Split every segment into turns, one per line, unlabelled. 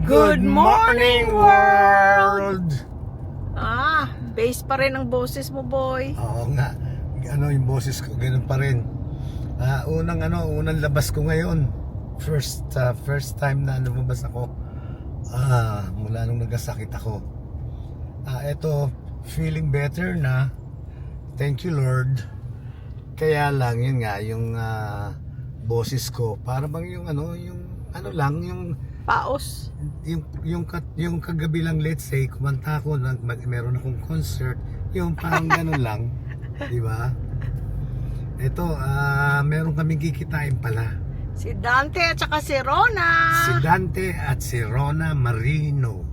Good morning, world!
Bass pa rin ang boses mo, boy.
Oo nga, yung boses ko, ganun pa rin. Unang labas ko ngayon. First time na lumabas ako. Mula nung nagkasakit ako. Eto, feeling better na. Thank you, Lord. Kaya lang, yun nga, yung boses ko, para bang yung
Paos.
yung kagabi lang, let's say, kumanta ako, meron akong concert, yung parang ganun lang, di ba? Ito, meron kaming kikitain pala.
Si Dante at saka si Rona.
Si Dante at si Rona Marino.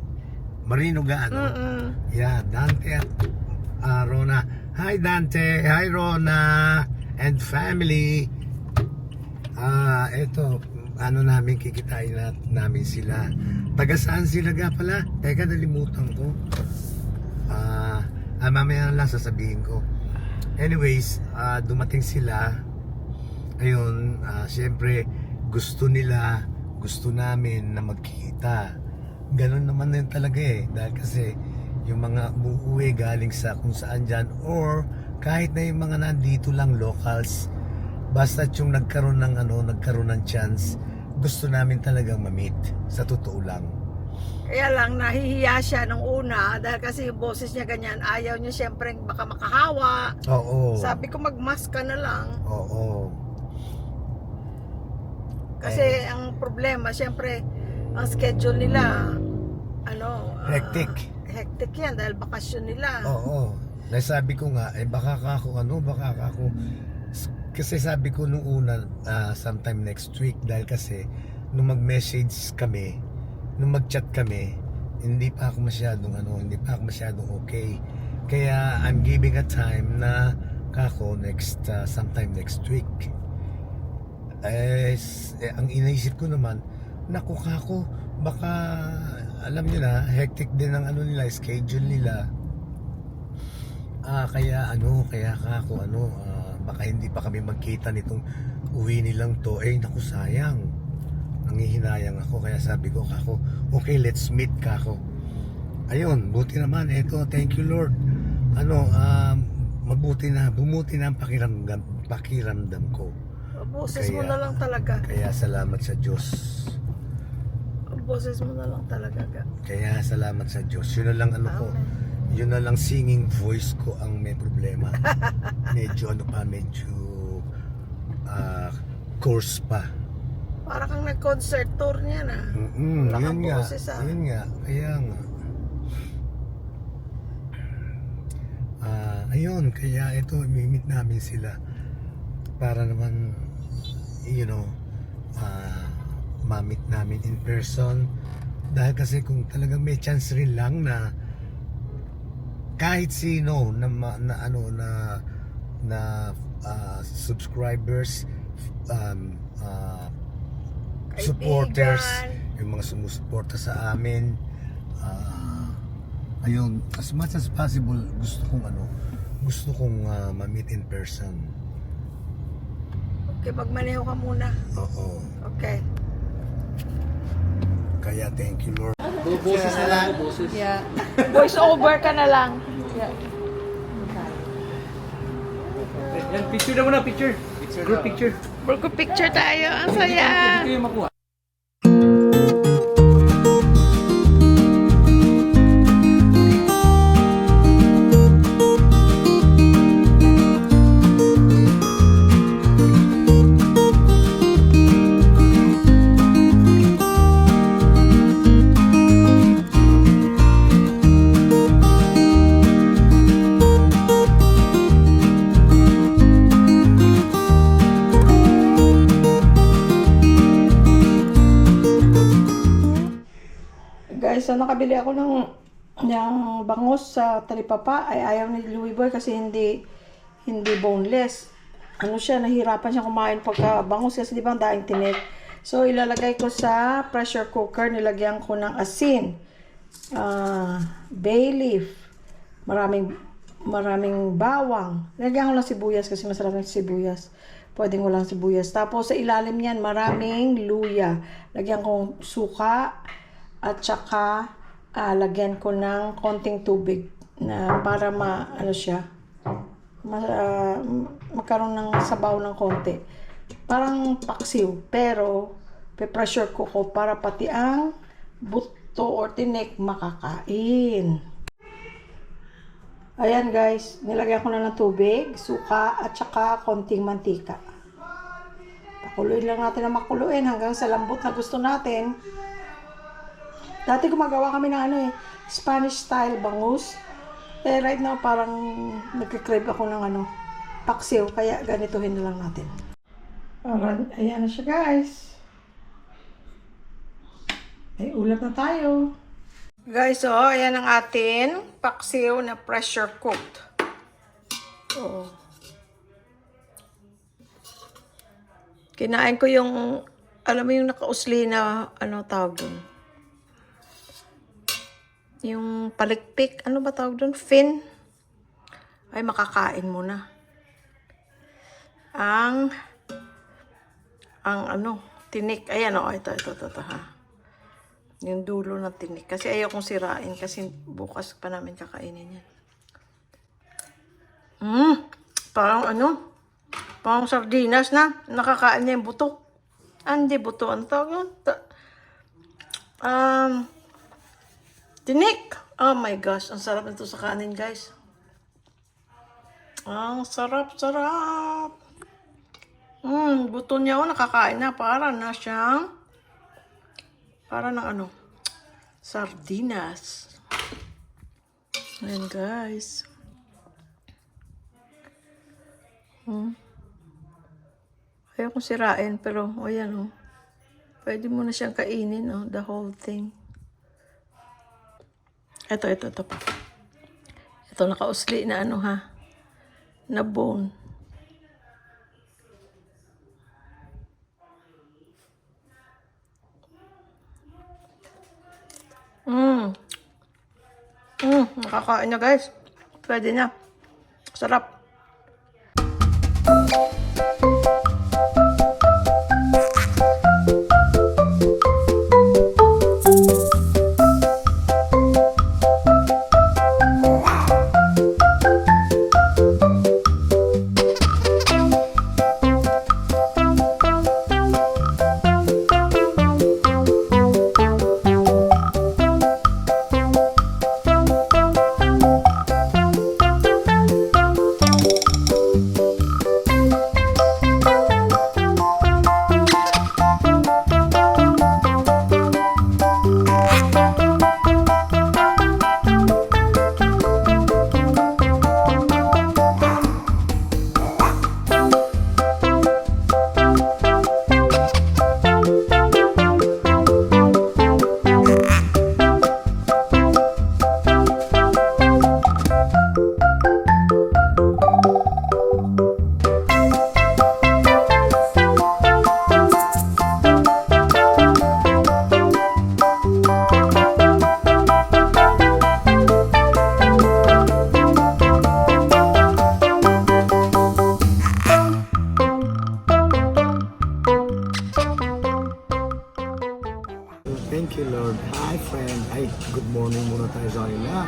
Marino gaano? Yeah, Dante at Rona. Hi Dante, hi Rona and family. Ito, namin kikitain namin sila. Taga saan sila ga pala? Teka, nalimutan ko. Mamaya lang sasabihin ko. Anyways, dumating sila. Ayun, syempre gusto namin na magkita. Ganon naman din talaga dahil kasi yung mga uuwi galing sa kung saan dyan, or kahit na yung mga nandito lang locals, basta yung nagkaroon ng chance, gusto namin talagang ma-meet, sa totoo lang.
Kaya lang, nahihiya siya nung una dahil kasi yung boses niya ganyan. Ayaw niya siyempre baka makahawa.
Oo.
Sabi ko mag-mask ka na lang.
Oo.
Kasi ang problema, siyempre, ang schedule nila,
Hectic.
Hectic yan dahil bakasyon nila.
Oo. Nasabi ko nga, baka ako, kasi sabi ko nung una, sometime next week, dahil kasi nung mag-message kami, nung mag-chat kami, hindi pa ako masyadong okay. Kaya I'm giving a time na kako sometime next week. Ang inaisip ko naman, naku kako, baka alam niyo na, hectic din ang nila, schedule nila. Kaya kako, baka hindi pa kami magkita nitong uwi nilang to. Naku, sayang. Nangihinayang ako, kaya sabi ko kako, okay, let's meet kako. Ayun, buti naman, thank you Lord. Bumuti na ang pakiramdam ko.
Boses mo na lang talaga.
Kaya salamat sa Diyos.
Boses mo na lang talaga.
Kaya salamat sa Diyos. Yun na lang ko. Yun na lang, singing voice ko ang may problema. Medyo course pa.
Para kang nag-concert tour niya na.
Yun nga. Kaya nga. Ayun, kaya ito, imimit namin sila. Para naman, ma-meet namin in person. Dahil kasi kung talagang may chance rin lang na kahit sino na subscribers, supporters, yung mga sumusuporta sa amin, ayun, as much as possible, gusto kong ma-meet in person.
Okay, magmaneho ka muna.
Oo.
Okay.
Kaya thank you Lord.
Boses na lang.
Yeah. Voice over ka na lang. Yeah.
Yan, picture na muna, picture. Group picture.
Group picture tayo. Ang saya.
Hindi kayo makuha.
Guys, so nakabili ako ng bangus sa talipapa. Ay ayaw ni Louie Boy kasi hindi boneless. Nahirapan siya kumain pagka bangus kasi di ba ang daing tinik. So ilalagay ko sa pressure cooker, nilagyan ko ng asin, bay leaf, maraming bawang. Lagyan ko lang sibuyas kasi masarap ng sibuyas. Pwedeng walang sibuyas. Tapos sa ilalim niyan, maraming luya. Lagyan ko suka, at saka lagyan ko ng konting tubig na para magkaroon ng sabaw ng konti. Parang paksiw, pero pe-pressure ko para pati ang buto or tinik makakain. Ayan guys, nilagyan ko na ng tubig, suka at saka konting mantika. Pakuluin lang natin na makuluin hanggang sa lambot na gusto natin. Dati gumagawa kami ng Spanish style bangus. Right now parang nagkikrave ako ng paksiw, kaya ganituhin na lang natin. Ayan na siya guys. May ulam na tayo. Guys, ayan ang atin paksiw na pressure cooked. Kinain ko yung, alam mo yung nakausli na, tawag dun? Yung palikpik, ano ba tawag dun? Fin. Ay, makakain muna. Ang tinik. Ayan ito ha. Yung dulo ng tinik. Kasi ayaw kong sirain kasi bukas pa namin kakainin yan. Parang sardinas na. Nakakain niya yung buto. Hindi buto. Ano tawag yun? Tinik. Oh my gosh. Ang sarap nito sa kanin, guys. Ang sarap. Buto niya nakakain na. Para na siyang sardinas. Ayan, guys. Ayaw kong sirain, pero, ayan, pwede mo na siyang kainin, the whole thing. Ito pa. Ito, nakausli na, na bone. Nakakain na, guys. Pwede na. Sarap.
Thank you, Lord. Hi, friend. Ay, good morning muna tayo sa kanila.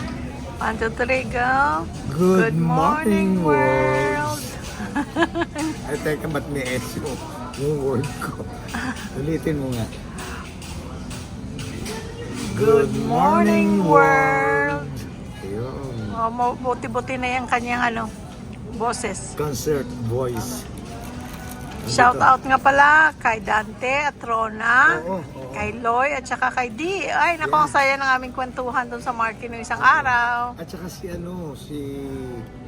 1, 2, 3, go.
Good morning, world. Ay, teka, ba't may S yung word ko? Ulitin mo nga.
Good morning, world.
Ayun.
Buti-buti na yung kanyang boses.
Concert voice.
Shout out nga pala kay Dante at Rona,
Oo.
kay Loy at saka kay Di. Ay, naku, ang saya ng aming kwentuhan doon sa market ng isang araw.
At saka si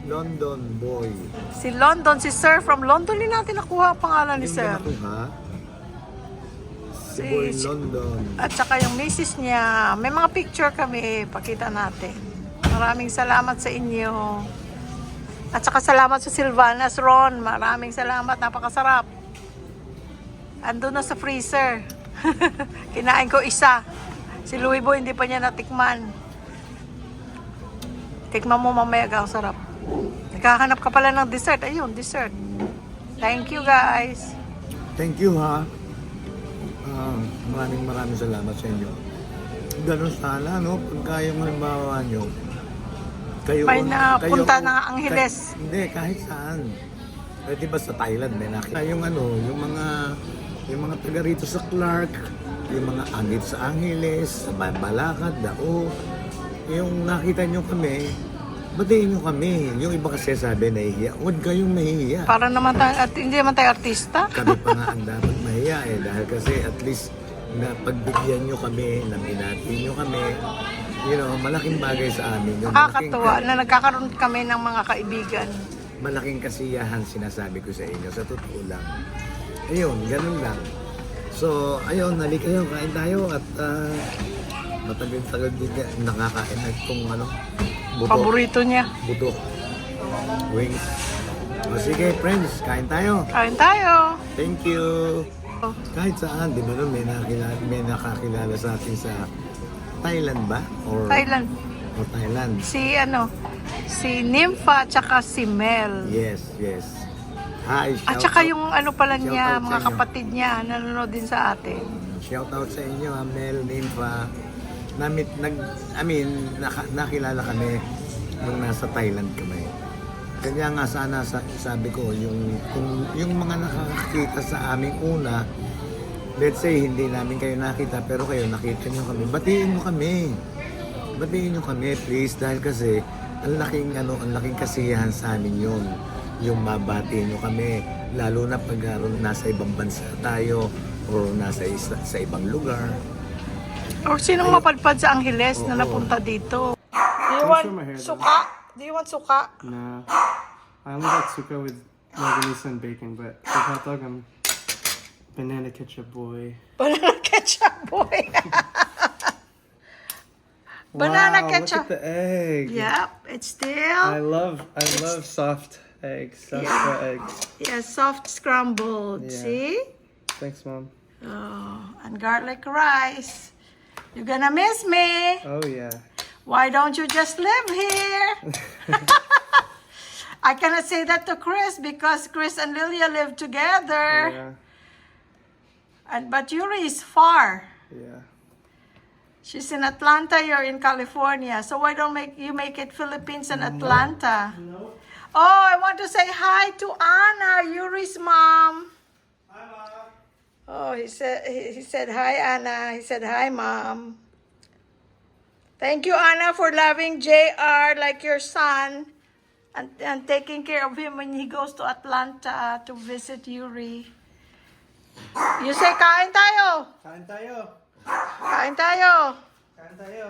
London Boy.
Si London, si Sir from London, din natin nakuha ang pangalan ni
Yung
Sir.
nakuha? Si Boy London.
At saka yung misis niya, may mga picture kami, pakita natin. Maraming salamat sa inyo. At saka salamat sa Silvanas Ron. Maraming salamat. Napakasarap. Andun na sa freezer. Kinain ko isa. Si Louie Boy hindi pa niya natikman. Tikman mo mamaya, ang sarap. Naghahanap ka pala ng dessert. Ayun, dessert. Thank you, guys.
Thank you, ha. Maraming salamat sa inyo. ganun sana, no? Pagka yung halimbawa nyo, kayo,
May napunta ng Angeles.
Hindi, kahit saan. Eh, di ba sa Thailand may nakita yung yung mga taga rito sa Clark, yung mga angit sa Angeles, sa Balakad, Dao, yung nakita nyo kami, batiin nyo kami. Yung iba kasi sabi, nahihiya. Huwag kayong mahihiya.
Para naman tayo, at hindi naman tayo artista.
Kami pa nga ang dapat mahiya eh. Dahil kasi at least na pagbigyan nyo kami, na minati nyo kami, you know, malaking bagay sa amin. Yung
Nakakatuwa na nagkakaroon kami ng mga kaibigan.
malaking kasiyahan sinasabi ko sa inyo. Sa totoo lang. Ayun, ganun lang. So, ayun, nalik kayo, kain tayo at matagal-tagal din nakakain na itong buto.
Paborito niya.
Buto. Wings. O sige, friends, kain tayo.
Kain tayo.
Thank you. Kahit saan, di ba nun, may nakakilala sa atin sa Thailand ba? Or
Thailand.
O Thailand.
Si Nympha at saka si Mel.
Yes, yes. Hi,
At
shout
saka
out.
yung pala
Shout
niya,
out sa
mga
inyo.
kapatid niya, nanonood din sa atin.
Shout out sa inyo, Mel, Nympha. Nakilala kami nung nasa Thailand kami. Kaya nga sana sabi ko, yung mga nakakakita sa aming una, let's say hindi namin kayo nakita pero kayo nakita nyo kami, batiin nyo kami. Batiin nyo kami please dahil kasi ang laking kasiyahan sa amin yun. Yung mabatiin nyo kami, lalo na pag nasa ibang bansa tayo or sa ibang lugar.
Or sinong mapadpad sa Angeles na
Oo.
napunta dito? Do you
Can I
want
show my hair, though?
suka? Do you want suka?
Nah. I only got suka with longanisa and bacon, but for hot dog, I'm banana ketchup boy.
Banana ketchup, boy. Banana
Wow,
ketchup.
Look at the egg.
Yep, it's
I
still
love soft eggs. Soft raw eggs.
soft scrambled.
Yeah.
See?
Thanks, Mom.
Oh, and garlic rice. You're gonna miss me.
Oh yeah.
Why don't you just live here? I cannot say that to Chris because Chris and Lilia live together.
Yeah.
But Yuri is far.
Yeah.
She's in Atlanta, you're in California. So why don't you make it Philippines and Atlanta?
No.
Oh, I want to say hi to Anna, Yuri's mom.
Hi, Mom.
Oh, he said hi, Anna. He said hi, Mom. Thank you, Anna, for loving JR like your son and taking care of him when he goes to Atlanta to visit Yuri. You say, kain tayo.
Kain tayo.
Kain tayo.
Kain tayo.